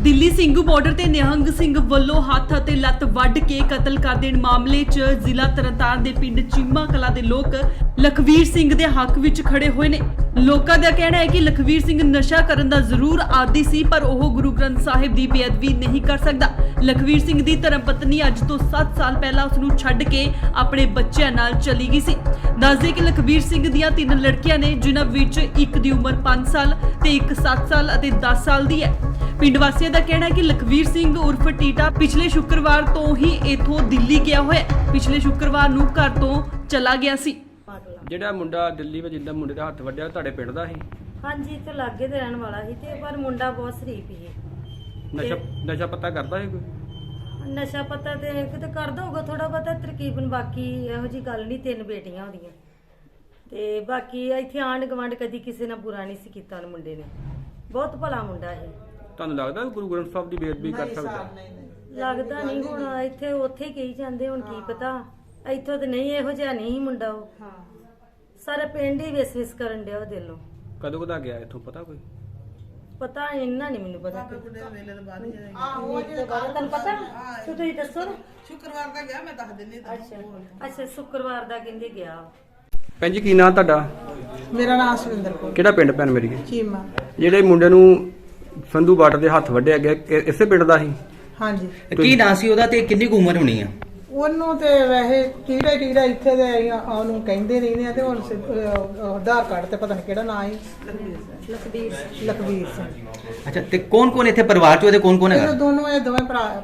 Delhi Singhu border ਤੇ ਨਿਹੰਗ ਸਿੰਘ ਵੱਲੋਂ ਹੱਥ ਅਤੇ ਲੱਤ ਵੱਢ ਕੇ ਕਤਲ ਕਰ ਦੇਣ ਮਾਮਲੇ 'ਚ ਜ਼ਿਲ੍ਹਾ ਤਰਨਤਾਰਨ ਦੇ ਪਿੰਡ ਚੀਮਾ ਕਲਾਂ ਦੇ ਲੋਕ ਲਖਵੀਰ ਸਿੰਘ ਦੇ ਹੱਕ ਵਿੱਚ ਖੜੇ ਹੋਏ ਨੇ। ਲੋਕਾਂ ਦਾ ਕਹਿਣਾ ਹੈ ਕਿ ਲਖਵੀਰ ਸਿੰਘ ਨਸ਼ਾ ਕਰਨ ਦਾ ਜ਼ਰੂਰ ਆਦੀ ਸੀ, ਪਰ ਉਹ ਗੁਰੂ ਗ੍ਰੰਥ ਸਾਹਿਬ ਦੀ ਬੇਅਦਬੀ ਨਹੀਂ ਕਰ ਸਕਦਾ। ਲਖਵੀਰ ਸਿੰਘ ਦੀ ਧਰਮ ਪਤਨੀ ਅੱਜ ਤੋਂ 7 ਸਾਲ ਪਹਿਲਾਂ ਉਸ ਨੂੰ ਛੱਡ ਕੇ ਆਪਣੇ ਬੱਚਿਆਂ ਨਾਲ ਚਲੀ ਗਈ ਸੀ। ਦੱਸਦੇ ਕਿ ਲਖਵੀਰ ਸਿੰਘ ਦੀਆਂ 3 ਲੜਕੀਆਂ ਨੇ, ਜਿਨ੍ਹਾਂ ਵਿੱਚ ਇੱਕ ਦੀ ਉਮਰ 5 ਸਾਲ ਤੇ ਇੱਕ 7 ਸਾਲ ਅਤੇ 10 ਸਾਲ ਦੀ ਹੈ। ਪਿੰਡ ਵਾਸੀਆਂ ਦਾ ਕਹਿਣਾ ਹੈ ਕਿ ਲਖਵੀਰ ਸਿੰਘ ਉਰਫ ਟੀਟਾ ਪਿਛਲੇ ਸ਼ੁੱਕਰਵਾਰ ਤੋਂ ਹੀ ਇਥੋਂ ਦਿੱਲੀ ਗਿਆ ਹੋਇਆ ਹੈ। ਪਿਛਲੇ ਸ਼ੁੱਕਰਵਾਰ ਨੂੰ ਘਰ ਤੋਂ ਚਲਾ ਗਿਆ ਸੀ। ਜਿਹੜਾ ਮੁੰਡਾ ਦਿੱਲੀ ਵਿੱਚ ਜਿੱਦਾਂ ਮੁੰਡੇ ਦਾ ਹੱਥ ਵੱਢਿਆ ਤੁਹਾਡੇ ਪਿੰਡ ਦਾ ਸੀ? ਹਾਂਜੀ, ਇੱਥੇ ਲਾਗੇ ਤੇ ਰਹਿਣ ਵਾਲਾ ਸੀ ਤੇ ਪਰ ਮੁੰਡਾ ਬਹੁਤ ਸ਼ਰੀਫ ਸੀ। ਨਸ਼ਾ ਪਤਾ ਕਰਦਾ ਸੀ ਕੋਈ? ਨਸ਼ਾ ਪਤਾ ਤੇ ਕਿਤੇ ਕਰਦਾ ਹੋਊਗਾ ਥੋੜਾ ਬਹੁਤਾ ਤਕਰੀਬਨ, ਬਾਕੀ ਇਹੋ ਜੀ ਗੱਲ ਨਹੀਂ। 3 ਬੇਟੀਆਂ ਉਹਦੀਆਂ ਤੇ ਬਾਕੀ ਇੱਥੇ ਆਂਢ ਗੁਆਂਢ ਕਦੀ ਕਿਸੇ ਨਾਲ ਬੁਰਾ ਨਹੀਂ ਸੀ ਕੀਤਾ ਉਹਨੇ ਮੁੰਡੇ ਨੇ। ਬਹੁਤ ਭਲਾ ਮੁੰਡਾ ਸੀ। ਤੁਹਾਨੂੰ ਲੱਗਦਾ ਗੁਰੂ ਗ੍ਰੰਥ ਸਾਹਿਬ ਦੀ ਬੇਅਦਬੀ ਕਰ ਸਕਦਾ? ਲੱਗਦਾ ਨਹੀਂ, ਹੁਣ ਇੱਥੇ ਉੱਥੇ ਹੀ ਕਹੀ ਜਾਂਦੇ, ਹੁਣ ਕੀ ਪਤਾ। ਇੱਥੋਂ ਤੇ ਨਹੀਂ, ਇਹੋ ਜਿਹਾ ਨਹੀਂ ਸੀ ਮੁੰਡਾ ਉਹ। ਸਾਰਾ ਪਿੰਡ ਹੀ ਵਿਸ ਕਰਨ ਡਿਆ ਉਹ ਦਿਲੋਂ। ਕਦੋਂ ਕਦਾ ਗਿਆ ਇੱਥੋਂ ਪਤਾ ਕੋਈ? ਪਤਾ ਇੰਨਾ ਨਹੀਂ ਮੈਨੂੰ ਪਤਾ। ਤੁਹਾਨੂੰ ਪਤਾ ਤੁਸੀਂ ਦੱਸੋ ਨਾ। ਸ਼ੁੱਕਰਵਾਰ ਦਾ ਗਿਆ, ਮੈਂ ਦੱਸ ਦਿੰਦੀ। ਅੱਛਾ, ਸ਼ੁੱਕਰਵਾਰ ਦਾ ਕਹਿੰਦੇ ਗਿਆ। ਭੈਣ ਜੀ ਕੀ ਨਾਂ ਤੁਹਾਡਾ? ਮੇਰਾ ਨਾਮ ਸੁਰਿੰਦਰ ਕੌਰ। ਕਿਹੜਾ ਪਿੰਡ ਭੈਣ ਮੇਰੀ? ਚੀਮਾ। ਜਿਹੜੇ ਮੁੰਡੇ ਨੂੰ ਸੰਧੂ ਬਾਰਡਰ ਦੇ ਹੱਥ ਵੱਢਿਆ ਗਿਆ ਇਸੇ ਪਿੰਡ ਦਾ ਸੀ? ਹਾਂਜੀ। ਕੀ ਨਾਂ ਸੀ ਉਹਦਾ ਤੇ ਕਿੰਨੀ ਕੁ ਉਮਰ ਹੋਣੀ ਆ? ਉਹਨੂੰ ਤੇ ਵੈਸੇ ਟੀੜਾ ਇੱਥੇ ਦੇ ਉਹਨੂੰ ਕਹਿੰਦੇ ਰਹਿੰਦੇ ਆ ਤੇ ਹੁਣ ਆਧਾਰ ਕਾਰਡ ਤੇ ਪਤਾ ਨਹੀਂ ਕਿਹੜਾ ਨਾਂ ਹੈ। ਲਖਵੀਰ ਸਿੰਘ। ਅੱਛਾ, ਤੇ ਕੌਣ ਕੌਣ ਇੱਥੇ ਪਰਿਵਾਰ ਚ ਉਹਦੇ ਕੌਣ ਕੌਣ ਇਹ ਹੈਗਾ? ਦੋਵੇਂ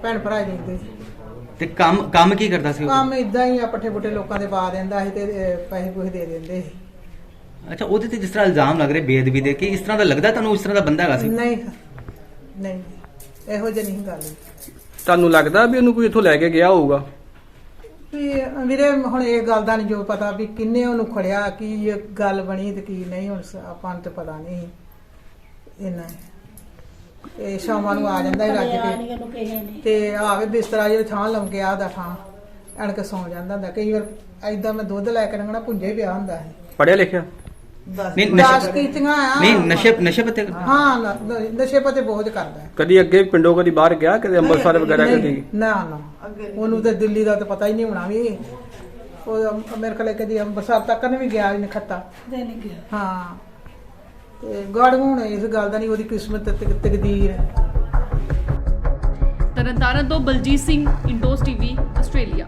ਭੈਣ ਭਰਾ ਰਹਿੰਦੇ ਸੀ। ਤੇ ਕੰਮ ਕੀ ਕਰਦਾ ਸੀ ਉਹ? ਕੰਮ ਇਦਾਂ ਹੀ ਆ, ਪੱਠੇ ਪੁੱਠੇ ਲੋਕਾਂ ਦੇ ਪਾ ਦਿੰਦਾ ਸੀ ਤੇ ਪੈਸੇ ਪੂਸੇ ਦੇ ਦਿੰਦੇ ਸੀ। ਅੱਛਾ, ਉਹਦੇ ਤੇ ਜਿਸ ਤਰ੍ਹਾਂ ਇਲਜ਼ਾਮ ਲੱਗ ਰਹੇ ਬੇਅਦਬੀ ਦੇ, ਕਿ ਇਸ ਤਰ੍ਹਾਂ ਦਾ ਲੱਗਦਾ ਤੁਹਾਨੂੰ? ਇਸ ਤਰ੍ਹਾਂ ਦਾ ਬੰਦਾ ਹੈਗਾ ਸੀ? ਨਹੀਂ, ਇਹੋ ਜਿਹੀ ਨਹੀਂ ਗੱਲ। ਤੁਹਾਨੂੰ ਲੱਗਦਾ ਵੀ ਉਹਨੂੰ ਕੋਈ ਇੱਥੋਂ ਲੈ ਕੇ ਗਿਆ ਹੋਊਗਾ? ਵੀ ਵੀਰੇ ਹੁਣ ਇਹ ਗੱਲ ਦਾ ਨਹੀਂ ਜੋ ਪਤਾ ਵੀ ਕਿੰਨੇ ਉਹਨੂੰ ਖੜਿਆ, ਕੀ ਇਹ ਗੱਲ ਬਣੀ ਤੇ ਕੀ ਨਹੀਂ। ਹੁਣ ਆਪਾਂ ਨੂੰ ਤੇ ਪਤਾ ਨਹੀਂ ਇਹਨਾਂ। ਤੇ ਸ਼ਾਮਾਂ ਨੂੰ ਆ ਜਾਂਦਾ ਹੀ ਰੱਜ ਕੇ ਤੇ ਆਵੇ ਬਿਸਤਰਾ ਜਿਹੜਾ ਥਾਂ ਲੰਮਕੇ ਆ ਦਾ ਥਾਂ ਅਣ ਕੇ ਸੌਂ ਜਾਂਦਾ ਹੁੰਦਾ। ਕਈ ਵਾਰ ਏਦਾਂ ਮੈਂ ਦੁੱਧ ਲੈ ਕੇ ਲੰਘਣਾ, ਭੁੰਜੇ ਪਿਆ ਹੁੰਦਾ ਹੈ। ਪੜਿਆ ਲਿਖਿਆ? ਨਹੀਂ, ਦਾਸ ਕੀਤੀਆਂ ਆ। ਨਹੀਂ, ਨਸ਼ੇ ਪੱਤੇ? ਹਾਂ, ਨਸ਼ੇ ਪੱਤੇ ਬਹੁਤ ਕਰਦਾ ਹੈ। ਕਦੀ ਅੱਗੇ ਪਿੰਡੋਂ ਕਦੀ ਬਾਹਰ ਗਿਆ, ਕਦੇ ਅੰਮ੍ਰਿਤਸਰ ਵਗੈਰਾ ਕਦੀ? ਨਾ ਉਹਨੂੰ ਤੇ ਦਿੱਲੀ ਦਾ ਤਾਂ ਪਤਾ ਹੀ ਨਹੀਂ ਹੋਣਾ ਵੀ। ਉਹ ਮੇਰੇ ਕੋਲ ਕਦੀ ਅੰਮ੍ਰਿਤਸਰ ਤੱਕ ਵੀ ਗਿਆ ਨਹੀਂ, ਖੱਤਾ ਨਹੀਂ ਗਿਆ। ਹਾਂ, ਤੇ ਗੜ ਹੁਣ ਇਸ ਗੱਲ ਦਾ ਨਹੀਂ, ਉਹਦੀ ਕਿਸਮਤ ਤੇ ਤਕਦੀਰ ਹੈ। ਤਰਨਤਾਰਨ ਤੋਂ ਬਲਜੀਤ ਸਿੰਘ, ਇੰਡੋਸ ਟੀਵੀ, ਆਸਟ੍ਰੇਲੀਆ।